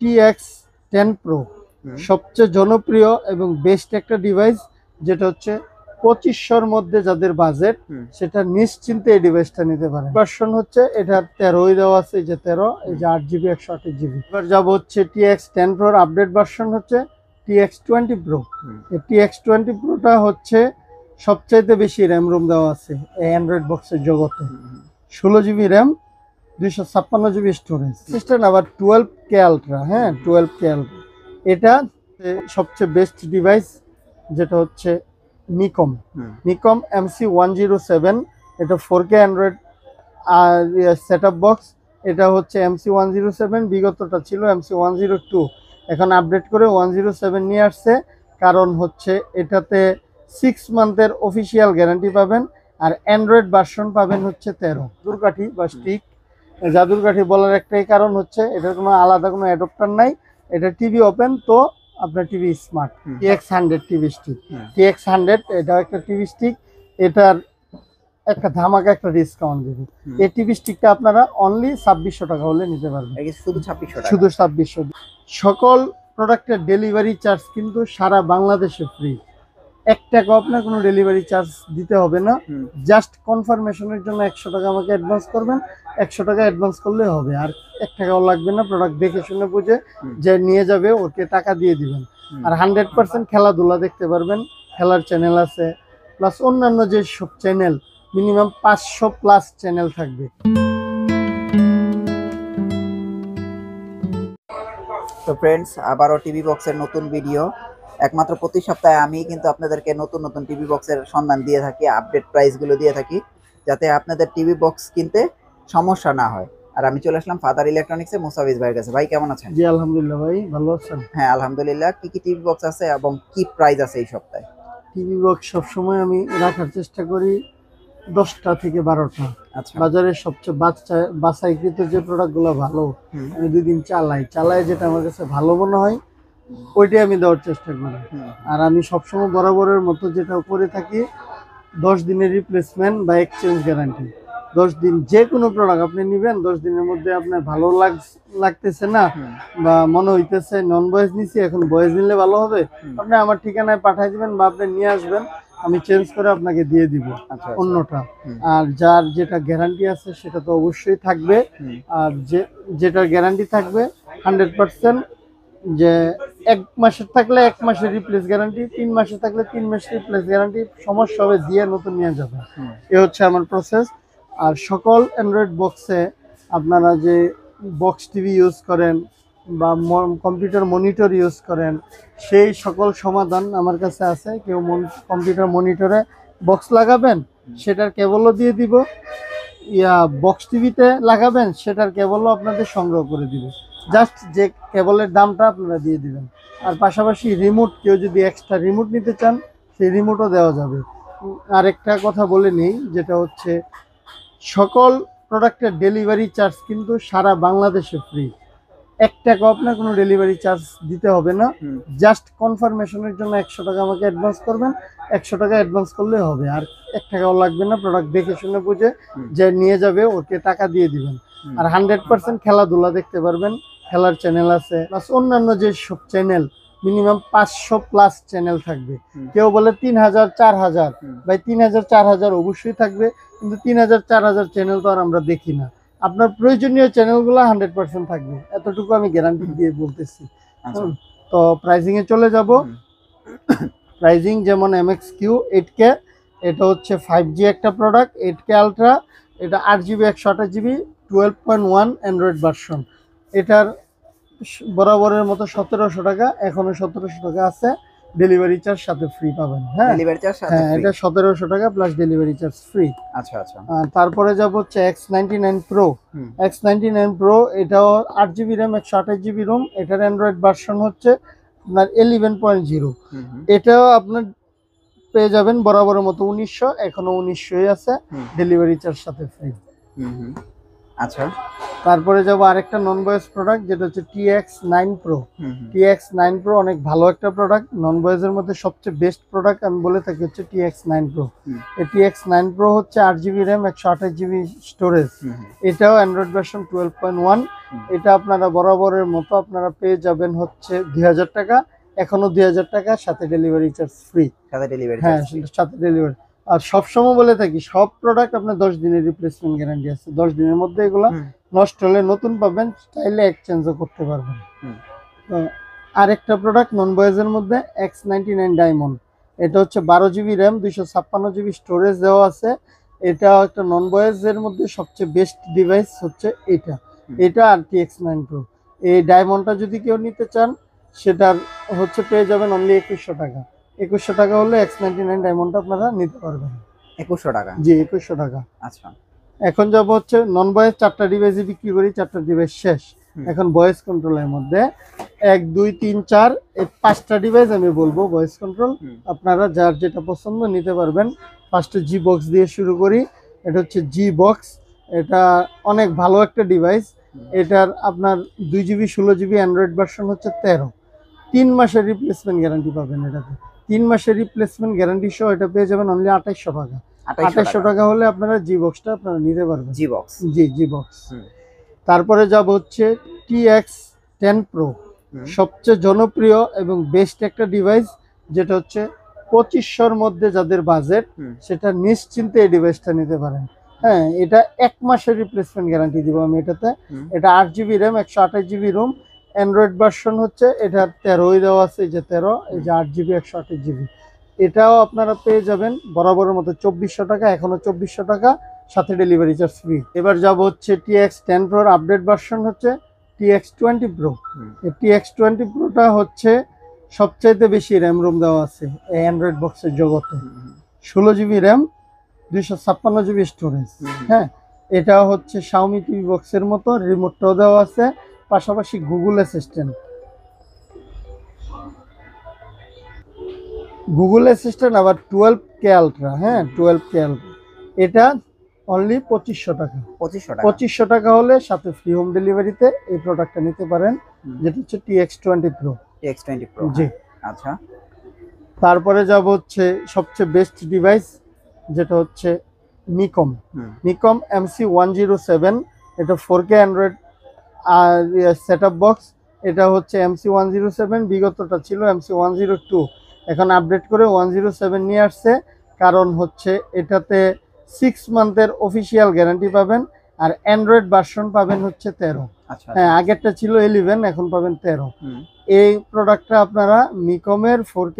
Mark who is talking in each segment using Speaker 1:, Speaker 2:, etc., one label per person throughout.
Speaker 1: TX10 Pro সবচেয়ে জনপ্রিয় এবং বেস্ট একটা ডিভাইস, যেটা হচ্ছে 2500-র মধ্যে যাদের বাজেট সেটা নিশ্চিন্তে এই ডিভাইসটা নিতে পারে। ভার্সন হচ্ছে এটা 13 দেওয়া আছে, এই যে 13, এই যে 8GB 128GB। এবার যাব হচ্ছে TX10 Pro আপডেট ভার্সন হচ্ছে TX20 Pro। এই TX20 Proটা হচ্ছে সবচাইতে বেশি র্যাম রোম দেওয়া আছে এই অ্যান্ড্রয়েড বক্সের জগতে। 16GB RAM, 256GB storage system, আবার 12K আলট্রা। হ্যাঁ, 12K আলট্রা। এটা সবচেয়ে বেস্ট ডিভাইস, যেটা হচ্ছে নিকম MC107। এটা 4K অ্যান্ড্রয়েড সেটআপ বক্স। এটা হচ্ছে MC107, বিগতটা ছিল MC102, এখন আপডেট করে 107 নিয়ে আসছে। কারণ হচ্ছে এটাতে 6 মান্থের অফিসিয়াল গ্যারান্টি পাবেন, আর অ্যান্ড্রয়েড ভার্সন পাবেন হচ্ছে 13। জাদুরকাঠি বা স্টিক, জাদুরকাঠি বলার একটাই কারণ হচ্ছে এটার কোনো আলাদা কোনো অ্যাডাপ্টার নাই, এটা টিভি ওপেন, তো আপনার TV smart. TX100 TV stick, TX100 এটা একটা টিভি স্টিক। এটার একটা ধামাকা একটা ডিসকাউন্ট দেবে। এই টিভি স্টিকটা আপনারা অনলি 2600 টাকা হলে নিতে পারবেন, শুধু 2600। সকল প্রোডাক্টের ডেলিভারি চার্জ কিন্তু সারা বাংলাদেশে ফ্রি। 1 টাকা আপনার কোনো ডেলিভারি চার্জ দিতে হবে না। জাস্ট কনফার্মেশনের জন্য 100 টাকা আমাকে অ্যাডভান্স করবেন, 100 টাকা অ্যাডভান্স করলে হবে, আর 1 টাকাও লাগবে না। প্রোডাক্ট দেখে শুনে বুঝে যে নিয়ে যাবে ওকে টাকা দিয়ে দিবেন। আর 100% খেলাধুলা দেখতে পারবেন, খেলার চ্যানেল আছে, প্লাস অন্যান্য যে সব চ্যানেল, মিনিমাম 500+ চ্যানেল থাকবে।
Speaker 2: তো ফ্রেন্ডস, আবারও টিভি বক্সের নতুন ভিডিও। একমাত্র প্রতি সপ্তাহে আমি কিন্তু আপনাদেরকে নতুন নতুন টিভি বক্সের সন্ধান দিয়ে থাকি, আপডেট প্রাইসগুলো দিয়ে থাকি, যাতে আপনাদের টিভি বক্স কিনতে সমস্যা না হয়। আর আমি চলে আসলাম ফাদার ইলেকট্রনিক্সে মুসাফিজ ভাইয়ের কাছে। ভাই কেমন আছেন?
Speaker 1: জি আলহামদুলিল্লাহ। ভাই ভালো আছেন?
Speaker 2: হ্যাঁ আলহামদুলিল্লাহ। কি কি টিভি বক্স আছে এবং কি প্রাইস আছে এই সপ্তাহে?
Speaker 1: টিভি বক্স সবসময় আমি রাখার চেষ্টা করি 10টা থেকে 12টা।
Speaker 2: আচ্ছা।
Speaker 1: বাজারের সবচেয়ে বাছাইকৃত যে প্রোডাক্টগুলো ভালো, আমি 2 দিন চালাই যেটা আমার কাছে ভালো মনে হয় ওইটাই আমি দেওয়ার চেষ্টা করি। আর আমি সবসময় বরাবরের মতো যেটা করে থাকি, 10 দিনের রিপ্লেসমেন্ট বা এক্সচেঞ্জ গ্যারান্টি। 10 দিন যে কোনো প্রোডাক্ট আপনি নেবেন, 10 দিনের মধ্যে আপনার ভালো লাগতেছে না বা মনে হইতেছে নন বয়েজ নিছি, এখন বয়েজ নিলে ভালো হবে, আপনি আমার ঠিকানায় পাঠিয়ে দিবেন বা আপনি নিয়ে আসবেন, আমি চেঞ্জ করে আপনাকে দিয়ে দিব অন্যটা। আর যার যেটা গ্যারান্টি আছে সেটা তো অবশ্যই থাকবে। আর যেটার গ্যারান্টি থাকবে 100%, যে 1 মাসের থাকলে 1 মাসের রিপ্লেস গ্যারান্টি, 3 মাসের থাকলে 3 মাসের রিপ্লেস গ্যারান্টি, সমস্যা হবে দিয়ে নতুন নিয়ে যাবে। এ হচ্ছে আমার প্রসেস। আর সকল অ্যান্ড্রয়েড বক্সে আপনারা যে বক্স টিভি ইউজ করেন বা কম্পিউটার মনিটর ইউজ করেন, সেই সকল সমাধান আমার কাছে আছে। কেউ কম্পিউটার মনিটরে বক্স লাগাবেন, সেটার কেবলও দিয়ে দিব, বক্স টিভিতে লাগাবেন, সেটার কেবলও আপনাদের সংগ্রহ করে দিব। জাস্ট যে কেবলের দামটা আপনারা দিয়ে দিবেন। আর পাশাপাশি রিমোট, কেউ যদি এক্সট্রা রিমোট নিতে চান সেই রিমোটও দেওয়া যাবে। আরেকটা কথা বলে নিই, যেটা হচ্ছে সকল প্রোডাক্টের ডেলিভারি চার্জ কিন্তু সারা বাংলাদেশে ফ্রি। 1 টাকা আপনার কোনো ডেলিভারি চার্জ দিতে হবে না। জাস্ট কনফার্মেশনের জন্য 100 টাকা আমাকে অ্যাডভান্স করবেন, 100 টাকা অ্যাডভান্স করলে হবে, আর 1 টাকাও লাগবে না। প্রোডাক্ট দেখে শুনে বুঝে যে নিয়ে যাবে ওকে টাকা দিয়ে দিবেন। আর 100% খেলাধুলা দেখতে পারবেন, খেলার চ্যানেল আছে, প্লাস অন্যান্য যে সব চ্যানেল, মিনিমাম 500+ চ্যানেল থাকবে। কেউ বলে 3000 4000, ভাই 3000 4000 অবশ্যই থাকবে, কিন্তু 3000 4000 চ্যানেল তো আর আমরা দেখি না। আপনার প্রয়োজনীয় চ্যানেলগুলো 100% থাকবে, এতটুকু আমি গ্যারান্টি দিয়ে বলতেছি। তো প্রাইজিং এ চলে যাব। প্রাইজিং যেমন MXQ 8K, এটা হচ্ছে 5G একটা প্রোডাক্ট, 8K আলট্রা, এটা 8GB 128GB 12.1 অ্যান্ড্রয়েড ভার্সন। এটার বরাবরের মতো 1700 টাকা, এখনো 1700 টাকা আছে, ডেলিভারি চার্জ সাথে ফ্রি পাবেন। হ্যাঁ,
Speaker 2: ডেলিভারি চার্জ সাথে
Speaker 1: হ্যাঁ, এটা 1700 টাকা প্লাস ডেলিভারি চার্জ ফ্রি।
Speaker 2: আচ্ছা আচ্ছা।
Speaker 1: তারপরে যাব হচ্ছে X99 Pro। X99 Pro এটাও 8GB RAM 128GB ROM, এটার অ্যান্ড্রয়েড ভার্সন হচ্ছে আপনার 11.0। এটাও আপনার পেয়ে যাবেন বরাবরের মতো 1900, এখনো 1900ই আছে, ডেলিভারি চার্জ সাথে ফ্রি।
Speaker 2: আচ্ছা।
Speaker 1: তারপরে যাবো আরেকটা নন ভয়েস প্রোডাক্ট, যেটা হচ্ছে TX9 Pro। TX9 Pro অনেক ভালো একটা প্রোডাক্ট, নন ভয়েসের মধ্যে সবচেয়ে বেস্ট প্রোডাক্ট আমি বলে থাকি হচ্ছে TX9 Pro। এই TX9 Pro হচ্ছে 8GB র্যাম, 128GB স্টোরেজ। এটাও অ্যান্ড্রয়েড ভার্সন 12.1। এটা আপনারা বরাবরের মতো আপনারা পেয়ে যাবেন হচ্ছে 2000 টাকা, এখনো 2000 টাকা, সাথে ডেলিভারি চার্জ ফ্রি। হ্যাঁ, সাথে ডেলিভারি। আর সবসময় বলে থাকি সব প্রোডাক্ট আপনার 10 দিনের রিপ্লেসমেন্ট গ্যারান্টি আছে, 10 দিনের মধ্যে এগুলো নষ্ট হলে নতুন পাবেন, চাইলে এক্সচেঞ্জও করতে পারবেন। তো আরেকটা প্রোডাক্ট নন ভয়েসের মধ্যে X99 ডায়মন্ড। এটা হচ্ছে 12GB র্যাম, 256GB স্টোরেজ দেওয়া আছে। এটা একটা নন ভয়েসের মধ্যে সবচেয়ে বেস্ট ডিভাইস হচ্ছে এটা আর TX9 Pro। এই ডায়মন্ডটা যদি কেউ নিতে চান সেটার হচ্ছে পেয়ে যাবেন অনলি 2100 টাকা। 2100 টাকা হলে X99 ডায়মন্ডটা আপনারা নিতে পারবেন।
Speaker 2: 2100 টাকা? জি, 2100 টাকা। আচ্ছা,
Speaker 1: এখন যাব হচ্ছে নন ভয়েস 4টা ডিভাইসে বিক্রি করি, 4টা ডিভাইস শেষ। এখন ভয়েস কন্ট্রোলের মধ্যে 1 2 3 4 এই 5টা ডিভাইস আমি বলবো ভয়েস কন্ট্রোল, আপনারা যার যেটা পছন্দ নিতে পারবেন। ফার্স্টে জি বক্স দিয়ে শুরু করি। এটা হচ্ছে জি বক্স, এটা অনেক ভালো একটা ডিভাইস। এটার আপনার 2GB 16GB অ্যান্ড্রয়েড ভার্সন হচ্ছে 13। 3 মাসের রিপ্লেসমেন্ট গ্যারান্টি পাবেন এটাতে। 3 মাসের রিপ্লেসমেন্ট গ্যারান্টি সহ এটা পেয়ে যাবেন অনলি 2800 টাকা। 2800 টাকা হলে আপনারা জি বক্সটা আপনারা নিতে পারবেন।
Speaker 2: জি বক্স,
Speaker 1: জি বক্স। তারপরে যাব হচ্ছে TX10 Pro, সবচেয়ে জনপ্রিয় এবং বেস্ট একটা ডিভাইস, যেটা হচ্ছে 2500-র মধ্যে যাদের বাজেট সেটা নিশ্চিন্তে এই ডিভাইসটা নিতে পারেন। হ্যাঁ, এটা 1 মাসের রিপ্লেসমেন্ট গ্যারান্টি দিব আমি এটাতে। এটা 8GB RAM, 128GB Rome, Android version হচ্ছে এটা 13 দেওয়া আছে, এই যে 13, এই যে 8GB 128GB। এটাও আপনারা পেয়ে যাবেন বরাবরের মতো 2400 টাকা, এখনো 2400 টাকা, সাথে ডেলিভারি চার্জ ফ্রি। এবার যাব হচ্ছে TX10 Pro আপডেট ভার্সন হচ্ছে TX20 Pro। এই TX20 Proটা হচ্ছে সবচাইতে বেশি র্যাম রোম দেওয়া আছে এই অ্যান্ড্রয়েড বক্সের জগতে। 16GB RAM, 256GB storage. হ্যাঁ, এটা হচ্ছে Xiaomi টিভি বক্সের মতো, রিমোটটাও দেওয়া আছে, পাশাপাশি গুগল অ্যাসিস্ট্যান্ট আবার 12K আলট্রা। হ্যাঁ, 12K আলট্রা। এটা অনলি 2500 টাকা। 2500 টাকা হলে সাথে ফ্রি হোম ডেলিভারিতে এই প্রোডাক্টটা নিতে পারেন, যেটা হচ্ছে TX20 Pro। জি।
Speaker 2: আচ্ছা,
Speaker 1: তারপরে যাব হচ্ছে সবচেয়ে বেস্ট ডিভাইস, যেটা হচ্ছে নিকম MC107। এটা 4K অ্যান্ড্রয়েড আর সেটআপ বক্স। এটা হচ্ছে MC107, বিগতটা ছিল MC102, এখন আপডেট করে 107 নিয়ে আসছে। কারণ হচ্ছে এটাতে 6 মান্থের অফিসিয়াল গ্যারান্টি পাবেন, আর অ্যান্ড্রয়েড ভার্সন পাবেন হচ্ছে 13। হ্যাঁ, আগেরটা ছিল 11, এখন পাবেন 13। এই প্রোডাক্টটা আপনারা নিকমের 4K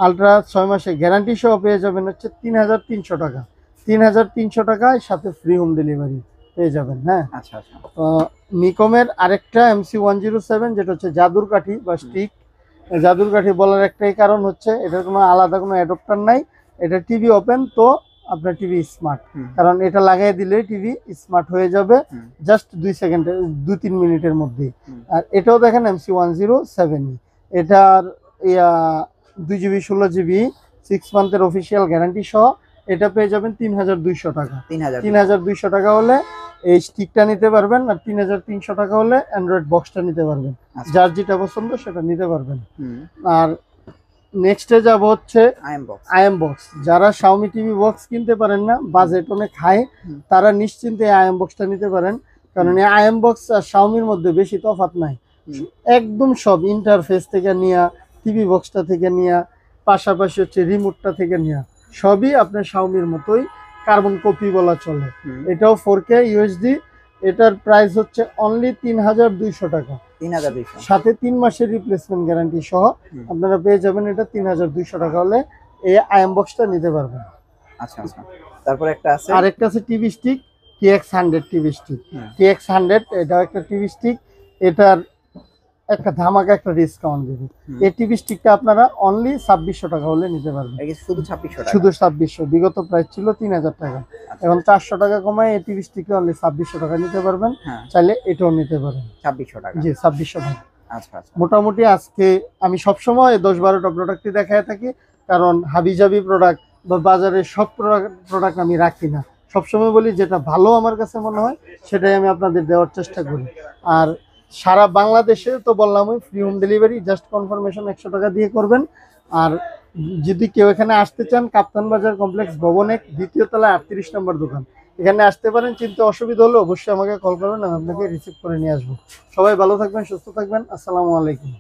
Speaker 1: আলট্রা 6 মাসে গ্যারান্টি সহ পেয়ে যাবেন হচ্ছে 3300 টাকা। 3300 টাকায় সাথে ফ্রি হোম ডেলিভারি পেয়ে যাবেন। হ্যাঁ, নিকমের আরেকটা MC107, যেটা হচ্ছে জাদুর কাঠি বা স্টিক। জাদুর কাঠি বলার একটাই কারণ হচ্ছে এটার কোনো আলাদা কোনো অ্যাডাপ্টার নাই, এটা টিভি ওপেন, তো আপনার টিভি স্মার্ট, কারণ এটা লাগাই দিলে টিভি স্মার্ট হয়ে যাবে জাস্ট 2 মিনিটের মধ্যেই। আর এটাও দেখেন MC107, এটার 2GB 16GB 6 মান্থের অফিসিয়াল গ্যারান্টি সহ এটা পেয়ে যাবেন 3200 টাকা। 3200 টাকা হলে এই স্টিকটা নিতে পারবেন, আর 3300 টাকা হলে অ্যান্ড্রয়েড বক্সটা নিতে পারবেন। যার যেটা পছন্দ সেটা নিতে পারবেন। আর নেক্সটে যাব হচ্ছে আইএম বক্স। যারা Xiaomi টিভি বক্স কিনতে পারেন না, বাজেট অনেক হাই, তারা নিশ্চিন্তে আইএম বক্সটা নিতে পারেন। কারণ এই আইএম বক্স আর Xiaomiর মধ্যে বেশি তফাৎ নাই, একদম সব ইন্টারফেস থেকে নিয়ে, টিভি বক্সটা থেকে নিয়ে, পাশাপাশি হচ্ছে রিমোটটা থেকে নিয়ে, সবই আপনার Xiaomiর মতোই কার্বন কপি বলা চলে। এটাও 4K UHD। এটার প্রাইস হচ্ছে অনলি 3200 টাকা, সাথে 3 মাসের রিপ্লেসমেন্ট গ্যারান্টি সহ আপনারা পেয়ে যাবেন এটা 3200 টাকা হলে এই আইএম বক্সটা নিতে পারবেন।
Speaker 2: আচ্ছা, তারপর একটা আছে,
Speaker 1: আরেকটা আছে TV stick, TX100 TV stick. TX100 এটাও একটা টিভি স্টিক, এটার একটা ধামাকা একটা ডিসকাউন্ট দেবে। এই টিভি স্টিকটা আপনারা অনলি 2600 টাকা হলে নিতে পারবেন।
Speaker 2: শুধু 2600?
Speaker 1: শুধু 2600। বিগত প্রাইস ছিল 3000 টাকা, এখন 400 টাকা কমায় এই টিভি স্টিকটা অনলি 2600 টাকা নিতে পারবেন। চাইলে এটাও নিতে পারেন
Speaker 2: 2600 টাকা।
Speaker 1: জি, 2600 টাকা।
Speaker 2: আচ্ছা,
Speaker 1: মোটামুটি আজকে আমি সবসময় 10-12টা প্রোডাক্টই দেখায় থাকি, কারণ হাবিজাবি প্রোডাক্ট বা বাজারে সব প্রোডাক্ট আমি রাখি না। সবসময় বলি যেটা ভালো আমার কাছে মনে হয় সেটাই আমি আপনাদের দেওয়ার চেষ্টা করি। আর সারা বাংলাদেশে তো বললামই free home delivery, just confirmation 100 টাকা দিয়ে করবেন। আর যদি কেউ এখানে আসতে চান, কাপ্তান বাজার কমপ্লেক্স ভবনে 2য় তলায় 38 নম্বর দোকান, এখানে আসতে পারেন। চিনতে অসুবিধা হলে অবশ্যই আমাকে কল করবেন, আমি আপনাকে রিসিভ করে নিয়ে আসবো। সবাই ভালো থাকবেন, সুস্থ থাকবেন। আসসালামু আলাইকুম।